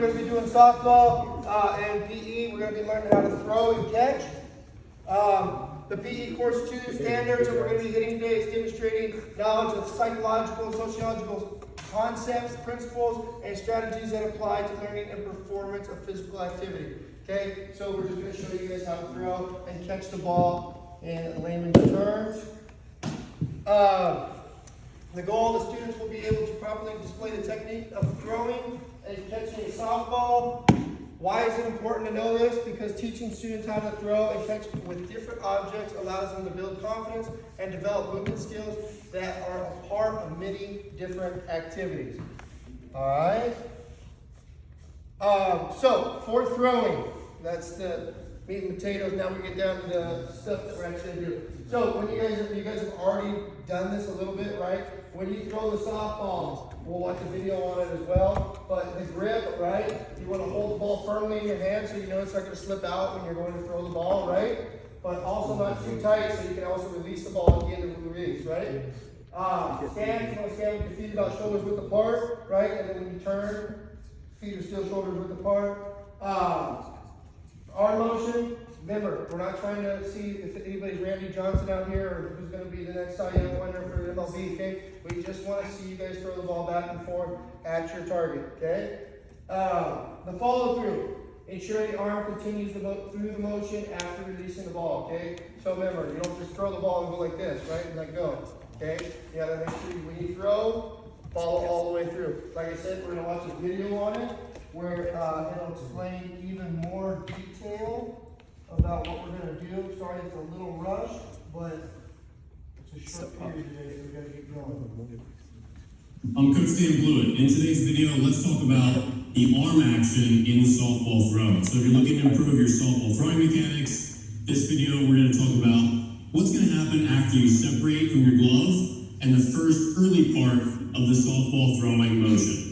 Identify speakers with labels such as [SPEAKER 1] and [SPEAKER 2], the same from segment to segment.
[SPEAKER 1] We're going to be doing softball and PE. We're going to be learning how to throw and catch. The PE course 2 standards that we're going to be hitting today is demonstrating knowledge of psychological and sociological concepts, principles, and strategies that apply to learning and performance of physical activity. Okay, so we're just going to show you guys how to throw and catch the ball in layman's terms. The goal, the students will be able to properly display the technique of throwing and catching a softball. Why is it important to know this? Because teaching students how to throw and catch with different objects allows them to build confidence and develop movement skills that are a part of many different activities. All right. So for throwing, that's the meat and potatoes. Now we get down to the stuff that we're actually going to do. So when you guys have already done this a little bit, right? When you throw the softball, we'll watch a video on it as well. But the grip, right? You want to hold the ball firmly in your hand so you know it's not going to slip out when you're going to throw the ball, right? But also not too tight so you can also release the ball at the end of the release, right? Stand, you want to stand with your feet about shoulders width apart, right? And then when you turn, feet are still shoulders width apart. Arm motion. Remember, we're not trying to see if anybody's Randy Johnson out here or who's going to be the next Cy Young winner for the MLB, okay? We just want to see you guys throw the ball back and forth at your target, okay? The follow through. Ensure the arm continues through the motion after releasing the ball, okay? So remember, you don't just throw the ball and go like this, right? And let go, okay? You got to make sure when you throw, follow all the way through. Like I said, we're going to watch a video on it where it'll explain even more detail about what we're going to do. Sorry, it's a little rushed, but it's a short period today, so we got to get going.
[SPEAKER 2] I'm Coach Dan Blewett. In today's video, let's talk about the arm action in the softball throw. So if you're looking to improve your softball throwing mechanics, this video we're going to talk about what's going to happen after you separate from your glove and the first early part of the softball throwing motion.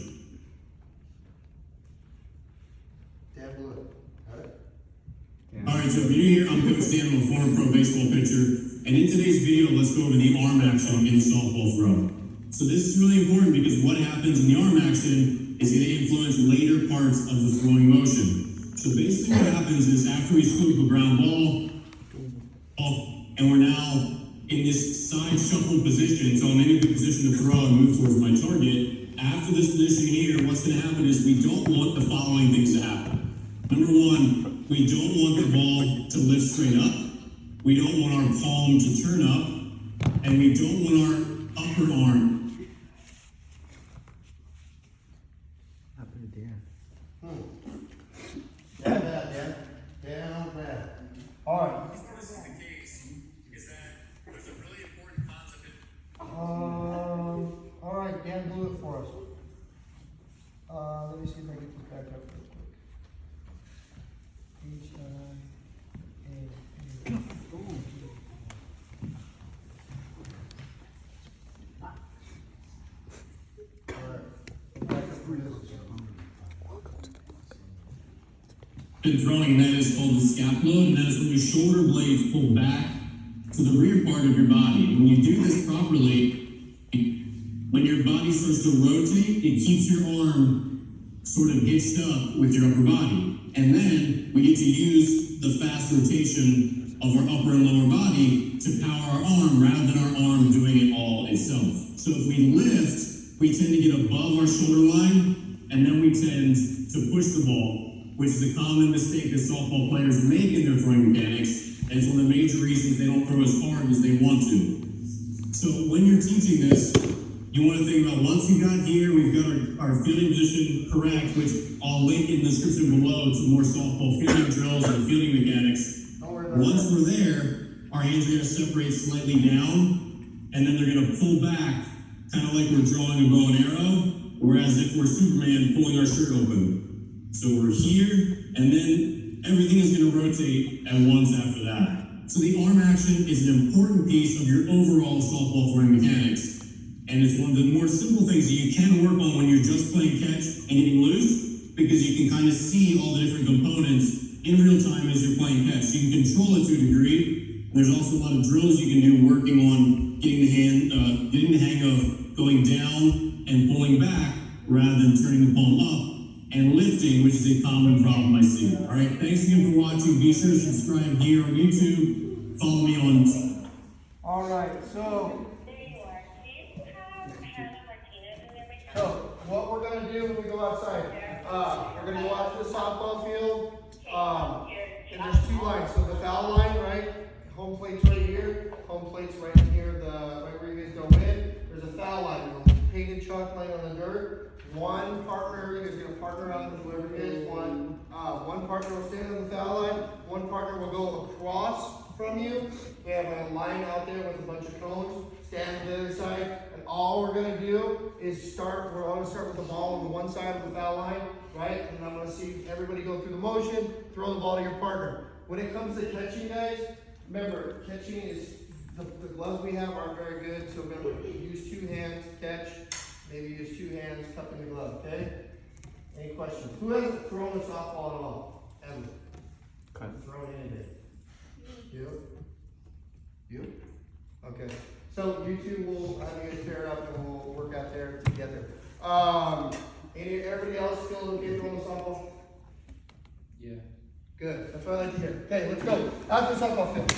[SPEAKER 2] Alright, so if you're new here, I'm Coach Dan, I'm a former pro baseball pitcher, and in today's video, let's go over the arm action in the softball throw. So this is really important because what happens in the arm action is going to influence later parts of the throwing motion. So basically what happens is after we scoop a ground ball, and we're now in this side shuffle position, so I'm in a good position to throw and move towards my target. After this position here, what's going to happen is we don't want the following things to happen. Number one, we don't want the ball to lift straight up. We don't want our palm to turn up. And we don't want our upper arm.
[SPEAKER 3] Happened to Dan.
[SPEAKER 1] Down bad. All right.
[SPEAKER 2] Before this is the case, is that there's a really important concept
[SPEAKER 1] All right, Dan blew it for us. Let me see if I can get this back up real quick.
[SPEAKER 2] in throwing, that is called the scapula, and that is when your shoulder blades pull back to the rear part of your body. When you do this properly, when your body starts to rotate, it keeps your arm sort of hitched up with your upper body. And then we get to use the fast rotation of our upper and lower body to power our arm rather than our arm doing it all itself. So if we lift, we tend to get above our shoulder line, and then we tend to push the ball, which is a common mistake that softball players make in their throwing mechanics, and it's one of the major reasons they don't throw as hard as they want to. So when you're teaching this, you want to think about once we got here, we've got our fielding position correct, which I'll link in the description below to more softball fielding drills and fielding mechanics. Once we're there, our hands are going to separate slightly down, and then they're going to pull back, kind of like we're drawing a bow and arrow, or as if we're Superman pulling our shirt open. So we're here, and then everything is going to rotate at once after that. So the arm action is an important piece of your overall softball throwing mechanics. And it's one of the more simple things that you can work on when you're just playing catch and getting loose, because you can kind of see all the different components in real time as you're playing catch. You can control it to a degree. There's also a lot of drills you can do working on getting the hang of going down and pulling back rather than turning the palm up and lifting, which is a common problem I see. All right, thanks again for watching. Be sure to subscribe here on YouTube. Follow me on.
[SPEAKER 1] All right, so.
[SPEAKER 4] There you are. Do you have Hannah Martinez in your mix?
[SPEAKER 1] So, what we're gonna do when we go outside, we're gonna go out to the softball field, and there's two lines, so the foul line, right? Home plate's right here, home plate's right in here, right where you guys go in, there's a foul line, a painted chalk line on the dirt. One partner, you guys are gonna partner up with whoever it is, one partner will stand on the foul line, one partner will go across from you. We have a line out there with a bunch of cones, stand on the other side, and all we're gonna do is we're gonna start with the ball on the one side of the foul line, right? And I'm gonna see everybody go through the motion, throw the ball to your partner. When it comes to catching, guys, remember, catching is, the gloves we have aren't very good, so remember, use two hands to catch, maybe use two hands cupping the glove, okay? Any questions? Who hasn't thrown a softball at all? Ever? Thrown anything? You? You? Okay. So you two will have you guys pair up and we'll work out there together. Everybody else still okay throwing the softball?
[SPEAKER 5] Yeah.
[SPEAKER 1] Good. That's what I like to hear. Okay, let's go. Out to the softball field.